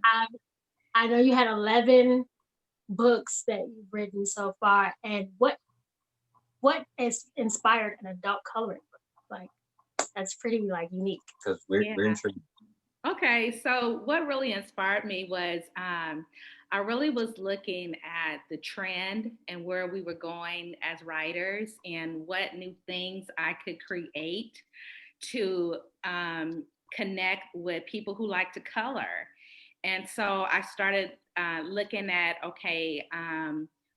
I know you had 11 books that you've written so far, and what has inspired an adult coloring book? Like, that's pretty like unique. Because we're Yeah. intrigued. Okay, so what really inspired me was I really was looking at the trend and where we were going as writers and what new things I could create to connect with people who like to color. And so I started looking at, okay,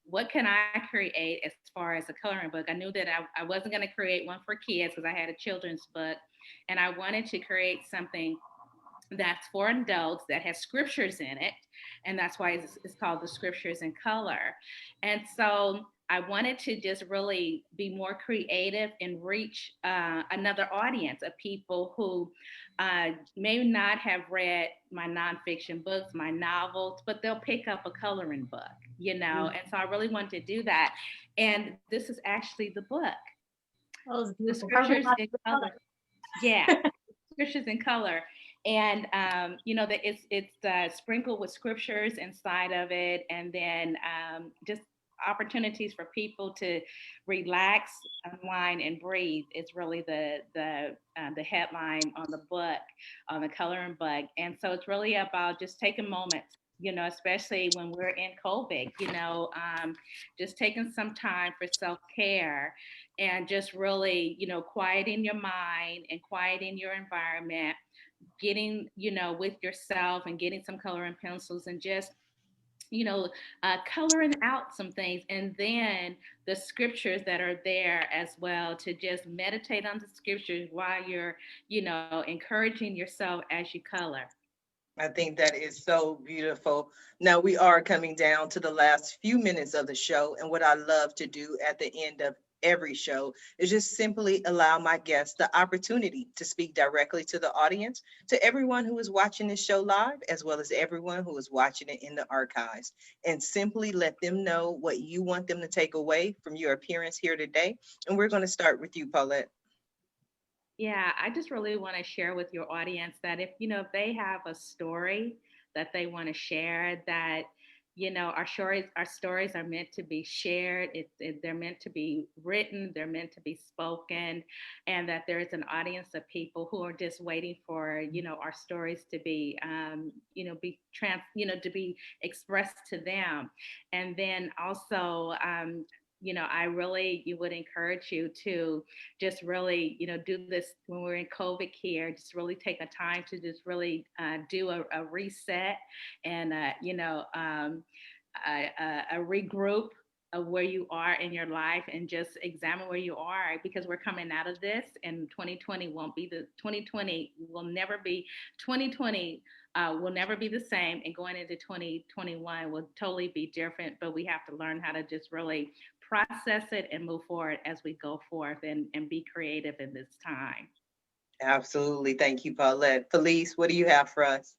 what can I create as far as a coloring book? I knew that I wasn't going to create one for kids because I had a children's book, and I wanted to create something that's for adults that has scriptures in it, and that's why it's called the Scriptures in Color. And so I wanted to just really be more creative and reach another audience of people who may not have read my nonfiction books, my novels, but they'll pick up a coloring book, you know. And so I really wanted to do that, and this is actually the book, Oh, the Scriptures in Color. Yeah, Scriptures in Color. And you know that it's sprinkled with scriptures inside of it, and then just opportunities for people to relax, unwind, and breathe. Is really the headline on the book, on the coloring book. And so it's really about just taking moments, you know, especially when we're in COVID, you know, just taking some time for self-care and just really, you know, quieting your mind and quieting your environment, getting, you know, with yourself and getting some coloring pencils and just, you know, coloring out some things, and then the scriptures that are there as well, to just meditate on the scriptures while you're, you know, encouraging yourself as you color. I think that is so beautiful. Now we are coming down to the last few minutes of the show. And what I love to do at the end of every show is just simply allow my guests the opportunity to speak directly to the audience, to everyone who is watching this show live, as well as everyone who is watching it in the archives, and simply let them know what you want them to take away from your appearance here today. And we're going to start with you, Paulette. Yeah, I just really want to share with your audience that if, you know, if they have a story that they want to share, that, you know, our stories are meant to be shared. They're meant to be written. They're meant to be spoken, and that there is an audience of people who are just waiting for, you know, our stories to be, you know, to be expressed to them. And then also, you know, I really you would encourage you to just really, you know, do this when we're in COVID here. Just really take a time to just really do a reset and, you know, a regroup of where you are in your life, and just examine where you are, because we're coming out of this, and 2020 won't be the 2020 will never be 2020 will never be the same, and going into 2021 will totally be different. But we have to learn how to just really process it and move forward as we go forth, and be creative in this time. Absolutely. Thank you, Paulette. Felice, what do you have for us?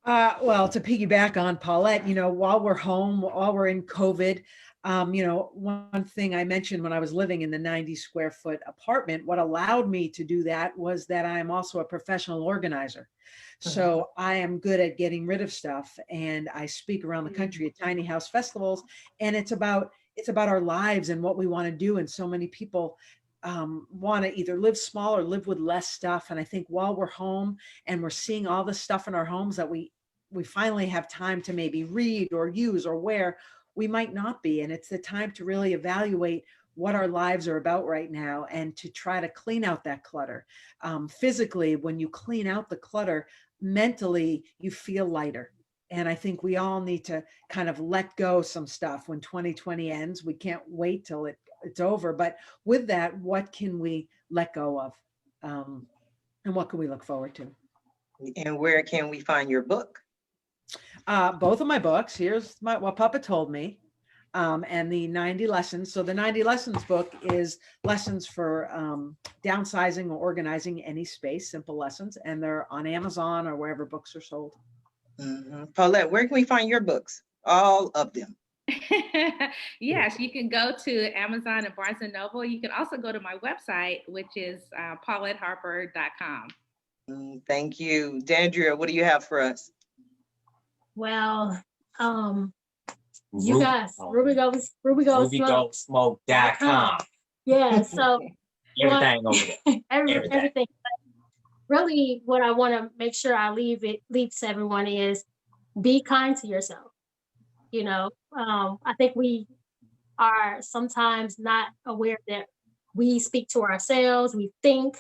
Well, to piggyback on Paulette, you know, while we're home, while we're in COVID, you know, one thing I mentioned when I was living in the 90 square foot apartment, what allowed me to do that was that I am also a professional organizer. So I am good at getting rid of stuff, and I speak around the country at tiny house festivals, and it's about our lives and what we want to do. And so many people want to either live small or live with less stuff. And I think while we're home and we're seeing all the stuff in our homes that we finally have time to maybe read or use or wear, we might not be. And it's the time to really evaluate what our lives are about right now, and to try to clean out that clutter. Physically, when you clean out the clutter, mentally, you feel lighter. And I think we all need to kind of let go some stuff when 2020 ends. We can't wait till it's over. But with that, what can we let go of? And what can we look forward to? And where can we find your book? Both of my books. Here's what Papa told me. And the 90 lessons. So the 90 lessons book is lessons for downsizing or organizing any space, simple lessons. And they're on Amazon or wherever books are sold. Paulette, where can we find your books? All of them. Yes, you can go to Amazon and Barnes and Noble. You can also go to my website, which is pauletteharper.com. Thank you. Dandria, what do you have for us? Well, you guys, RubyGoldSmoke.com. Yeah, so everything over there. Everything. Really, what I want to make sure I leave to everyone is be kind to yourself. You know, I think we are sometimes not aware that we speak to ourselves, we think,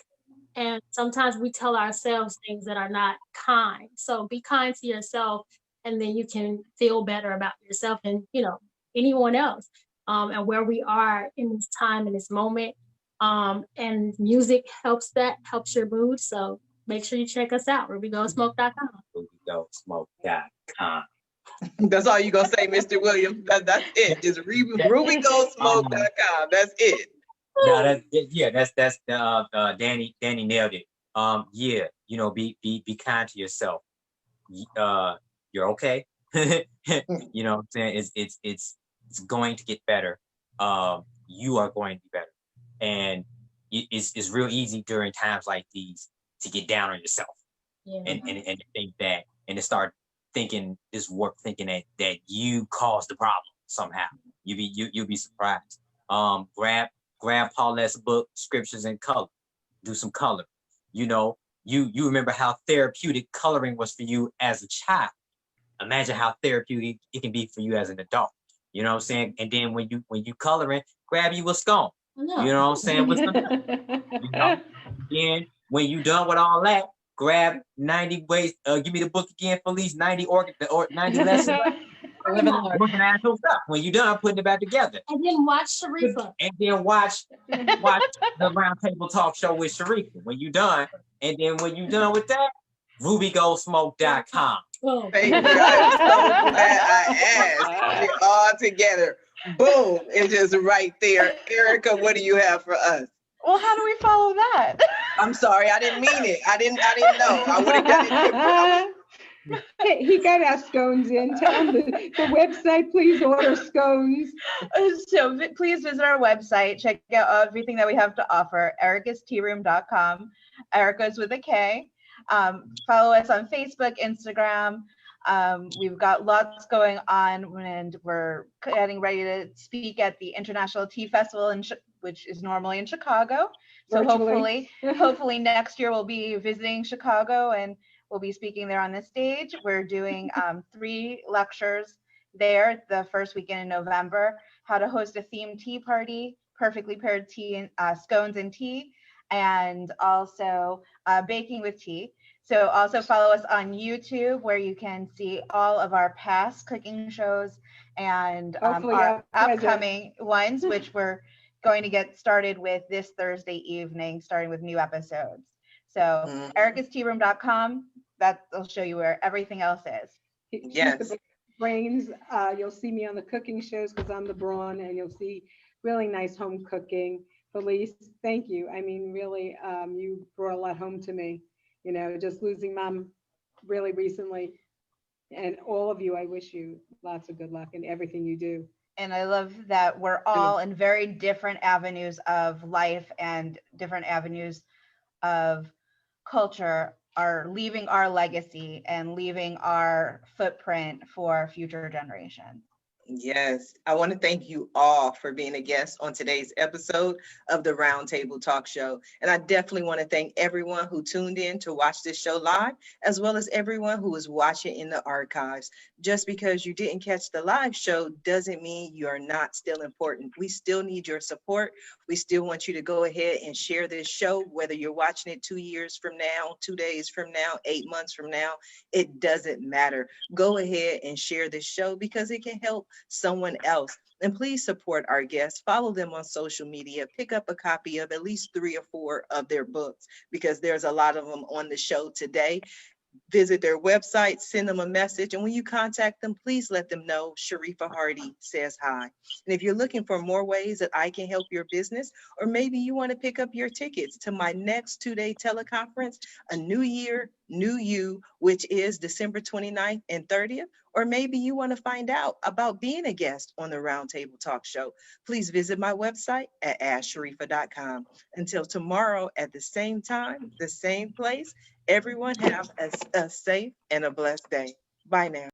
and sometimes we tell ourselves things that are not kind. So be kind to yourself, and then you can feel better about yourself and, you know, anyone else, and where we are in this time, in this moment. And music helps your mood. So make sure you check us out, RubyGoldSmoke.com. RubyGoldSmoke.com. That's all you gonna say, Mr. Williams. That's it. It's RubyGoldSmoke.com. That's it. No, that's Danny nailed it. Yeah, you know, be kind to yourself. You're okay. You know what I'm saying? It's going to get better. You are going to be better. And it's real easy during times like these to get down on yourself. Yeah. And think that, and to start thinking that you caused the problem somehow. You'll be surprised. Grab Paulette's book, Scriptures in Color. Do some color. You know, you remember how therapeutic coloring was for you as a child. Imagine how therapeutic it can be for you as an adult. You know what I'm saying? And then when you coloring, grab you a scone. No. You know what I'm saying? With some, you know? Then when you done with all that, grab 90 ways. Give me the book again, Felice. 90 lessons. Working actual stuff. When you done putting it back together. And then watch Sharifa. And then watch the Round Table Talk Show with Sharifa. When you done, and then when you done with that, RubyGoldSmoke.com. Oh. Thank you. I'm so glad I asked. We're all together. Boom. It's just right there. Erika, what do you have for us? Well, how do we follow that? I'm sorry, I didn't mean it. I didn't know. I would have done it. Hey, he got our scones in. Tell him the website, please order scones. So please visit our website, check out everything that we have to offer, ericastearoom.com. Erika's with a K. Follow us on Facebook, Instagram. We've got lots going on, and we're getting ready to speak at the International Tea Festival, which is normally in Chicago. So hopefully next year we'll be visiting Chicago and we'll be speaking there on the stage. We're doing 3 lectures there the first weekend in November: how to host a themed tea party, perfectly paired tea, and scones and tea, and also baking with tea. So also follow us on YouTube, where you can see all of our past cooking shows and our upcoming ones, which we're going to get started with this Thursday evening, starting with new episodes. So ericastearoom.com, that'll show you where everything else is. Yes. Brains, you'll see me on the cooking shows because I'm the brawn, and you'll see really nice home cooking. Felice, thank you. I mean, really, you brought a lot home to me. You know, just losing mom really recently, and all of you, I wish you lots of good luck in everything you do. And I love that we're all in very different avenues of life and different avenues of culture are leaving our legacy and leaving our footprint for future generations. Yes, I want to thank you all for being a guest on today's episode of the Roundtable Talk Show. And I definitely want to thank everyone who tuned in to watch this show live, as well as everyone who is watching in the archives. Just because you didn't catch the live show doesn't mean you are not still important. We still need your support. We still want you to go ahead and share this show, whether you're watching it 2 years from now, 2 days from now, 8 months from now, it doesn't matter. Go ahead and share this show because it can help someone else. And please support our guests. Follow them on social media. Pick up a copy of at least 3 or 4 of their books because there's a lot of them on the show today. Visit their website, send them a message, and when you contact them, please let them know Sharifa Hardy says hi. And if you're looking for more ways that I can help your business, or maybe you want to pick up your tickets to my next 2-day teleconference, A New Year, New You, which is December 29th and 30th, or maybe you want to find out about being a guest on the Roundtable Talk Show, please visit my website at ashsharifa.com. Until tomorrow at the same time, the same place, everyone have a safe and a blessed day. Bye now.